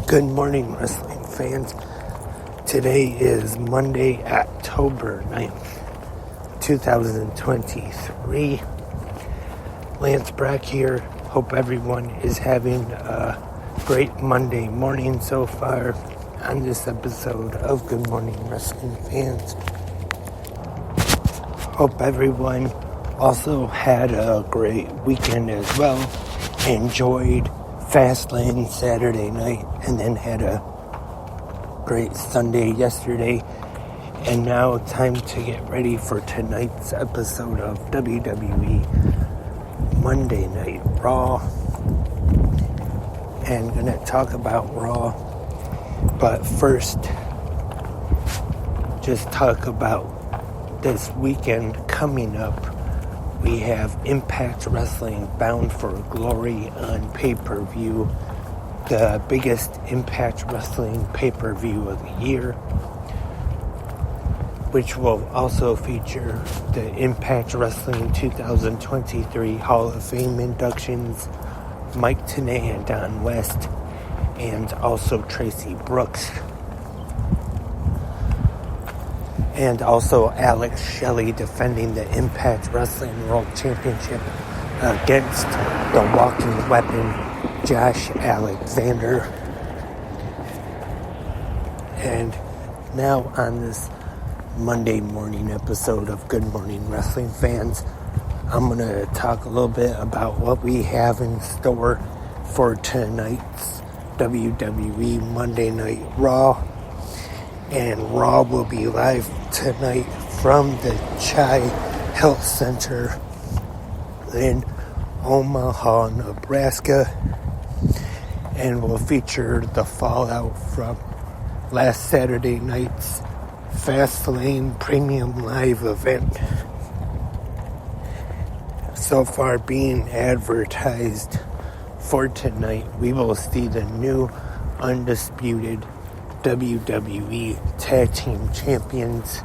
Good morning, wrestling fans. Today is Monday, October 9th, 2023. Lance Brack here. Hope everyone is having a great Monday morning so far on this episode of Good Morning Wrestling Fans. Hope everyone also had a great weekend as well. Enjoyed Fastlane Saturday night and then had a great Sunday yesterday. And now time to get ready for tonight's episode of WWE Monday Night Raw. And gonna talk about Raw. But first, just talk about this weekend coming up. We have Impact Wrestling Bound for Glory on pay-per-view, the biggest Impact Wrestling pay-per-view of the year, which will also feature the Impact Wrestling 2023 Hall of Fame inductions, Mike Tenay and Don West, and also Tracy Brooks. And also Alex Shelley defending the Impact Wrestling World Championship against the walking weapon, Josh Alexander. And now on this Monday morning episode of Good Morning Wrestling Fans, I'm going to talk a little bit about what we have in store for tonight's WWE Monday Night Raw. And Raw will be live tonight from the Chai Health Center in Omaha, Nebraska, and will feature the fallout from last Saturday night's Fastlane Premium Live event. So far being advertised for tonight, we will see the new undisputed WWE Tag Team Champions,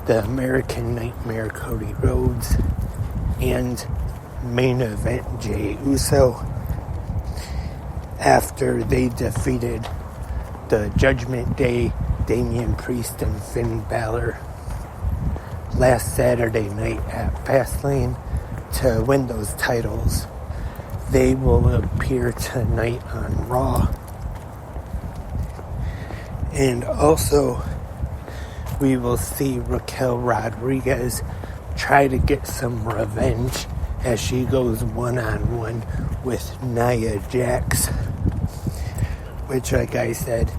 the American Nightmare Cody Rhodes, and main event Jey Uso, after they defeated the Judgment Day Damian Priest and Finn Balor last Saturday night at Fastlane to win those titles. They will appear tonight on Raw. And also, we will see Raquel Rodriguez try to get some revenge as she goes one-on-one with Nia Jax, which, like I said,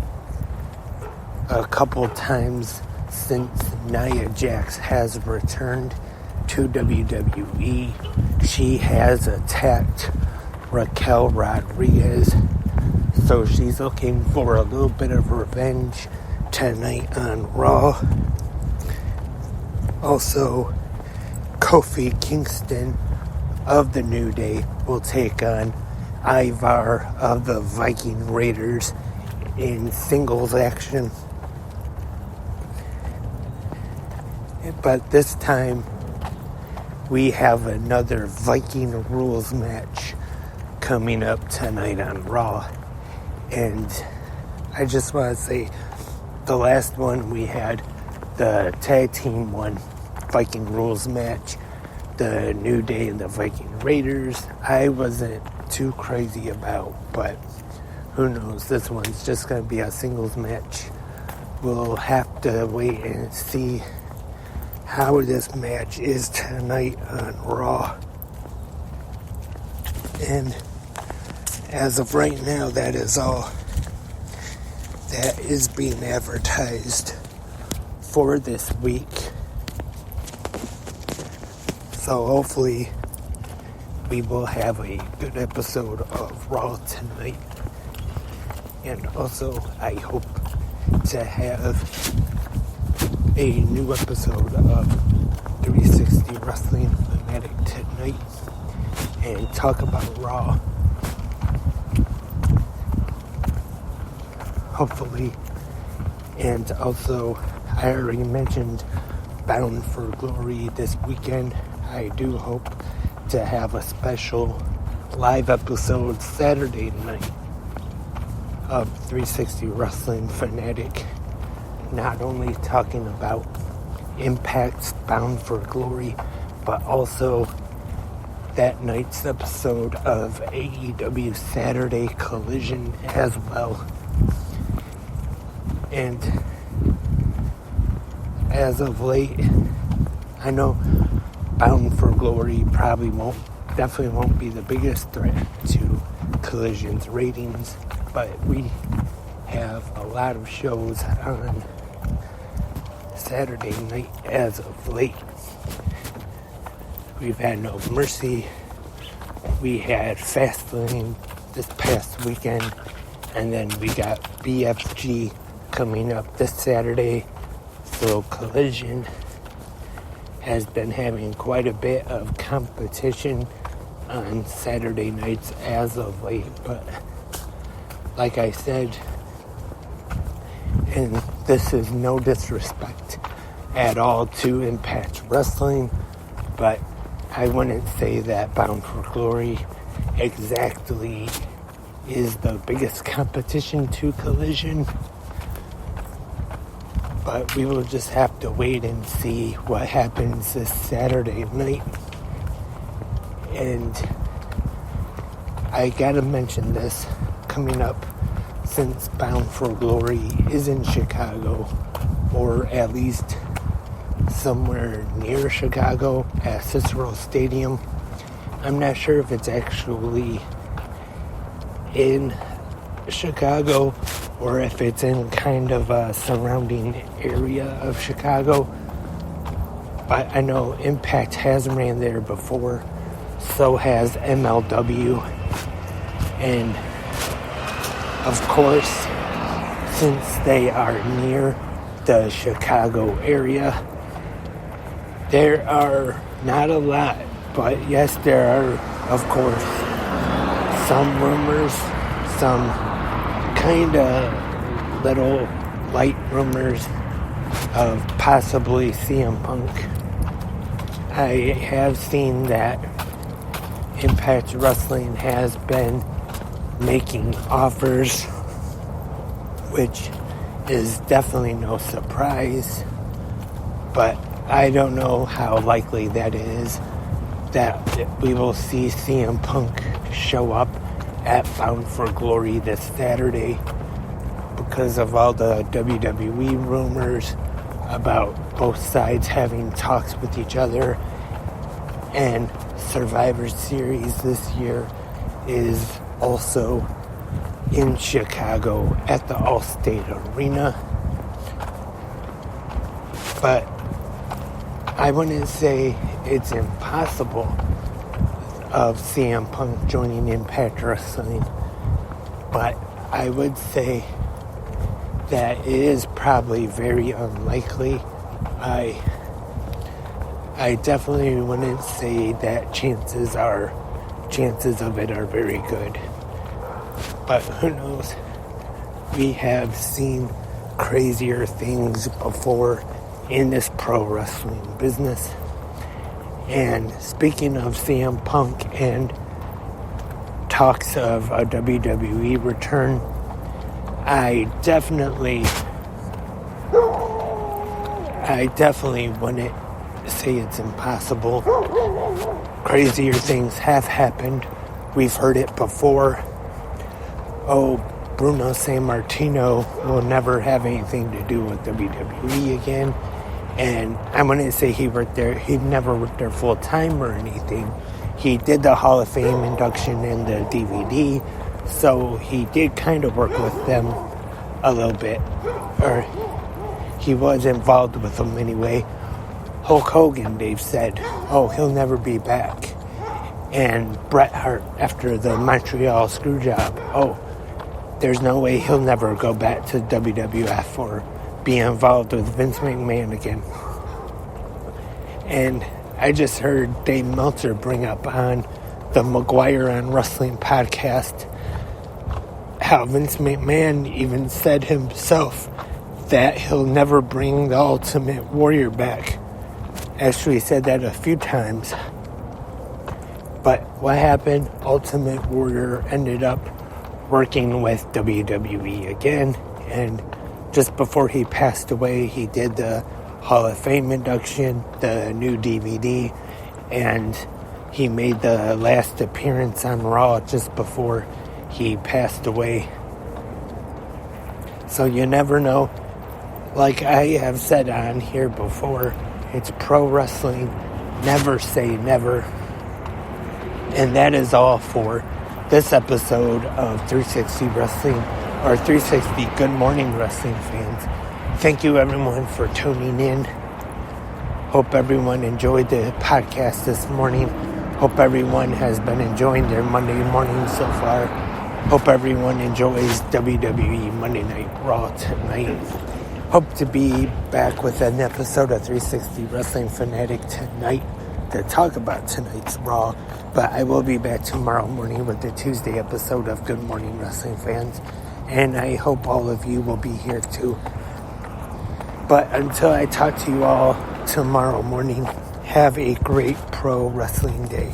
a couple times since Nia Jax has returned to WWE, she has attacked Raquel Rodriguez. So she's looking for a little bit of revenge tonight on Raw. Also, Kofi Kingston of the New Day will take on Ivar of the Viking Raiders in singles action. But this time, we have another Viking rules match coming up tonight on Raw. And I just want to say, the last one we had, the tag team one, Viking rules match, the New Day and the Viking Raiders, I wasn't too crazy about, but who knows, this one's just going to be a singles match. We'll have to wait and see how this match is tonight on Raw. And as of right now, that is all that is being advertised for this week. So hopefully we will have a good episode of Raw tonight. And also, I hope to have a new episode of 360 Wrestling Fanatic tonight and talk about Raw. Hopefully. And also, I already mentioned Bound for Glory this weekend. I do hope to have a special live episode Saturday night of 360 Wrestling Fanatic, not only talking about Impact's Bound for Glory, but also that night's episode of AEW Saturday Collision as well. And as of late, I know Bound for Glory definitely won't be the biggest threat to Collision's ratings, but we have a lot of shows on Saturday night as of late. We've had No Mercy, we had Fastlane this past weekend, and then we got BFG coming up this Saturday. So Collision has been having quite a bit of competition on Saturday nights as of late, but like I said, and this is no disrespect at all to Impact Wrestling, but I wouldn't say that Bound for Glory exactly is the biggest competition to Collision. But we will just have to wait and see what happens this Saturday night. And I gotta mention this coming up, since Bound for Glory is in Chicago, or at least somewhere near Chicago at Cicero Stadium. I'm not sure if it's actually in Chicago or if it's in kind of a surrounding area of Chicago. But I know Impact has ran there before, so has MLW. And of course, since they are near the Chicago area, there are not a lot, but yes, there are, of course, some rumors, some kind of little light rumors of possibly CM Punk. I have seen that Impact Wrestling has been making offers, which is definitely no surprise, but I don't know how likely that is that we will see CM Punk show up at Bound for Glory this Saturday, because of all the WWE rumors about both sides having talks with each other. And Survivor Series this year is also in Chicago at the Allstate Arena. But I wouldn't say it's impossible of CM Punk joining Impact Wrestling, but I would say that it is probably very unlikely. I definitely wouldn't say that chances of it are very good. But who knows? We have seen crazier things before in this pro wrestling business. And speaking of CM Punk and talks of a WWE return, I definitely wouldn't say it's impossible. Crazier things have happened. We've heard it before. Oh, Bruno Sammartino will never have anything to do with WWE again. And I wouldn't say he never worked there full time or anything. He did the Hall of Fame induction in the DVD, so he did kind of work with them a little bit, or he was involved with them anyway. Hulk Hogan, they've said, he'll never be back. And Bret Hart, after the Montreal Screwjob, there's no way he'll never go back to WWF or be involved with Vince McMahon again. And I just heard Dave Meltzer bring up on the McGuire on Wrestling podcast how Vince McMahon even said himself that he'll never bring the Ultimate Warrior back. Actually said that a few times. But what happened? Ultimate Warrior ended up working with WWE again. And just before he passed away, he did the Hall of Fame induction, the new DVD, and he made the last appearance on Raw just before he passed away. So you never know. Like I have said on here before, it's pro wrestling. Never say never. And that is all for this episode of 360 Wrestling, or 360 Good Morning Wrestling fans. Thank you everyone for tuning in. Hope everyone enjoyed the podcast this morning. Hope everyone has been enjoying their Monday morning so far. Hope everyone enjoys WWE Monday Night Raw tonight. Hope to be back with an episode of 360 Wrestling Fanatic tonight to talk about tonight's Raw. But I will be back tomorrow morning with the Tuesday episode of Good Morning Wrestling Fans. And I hope all of you will be here too. But until I talk to you all tomorrow morning, have a great pro wrestling day.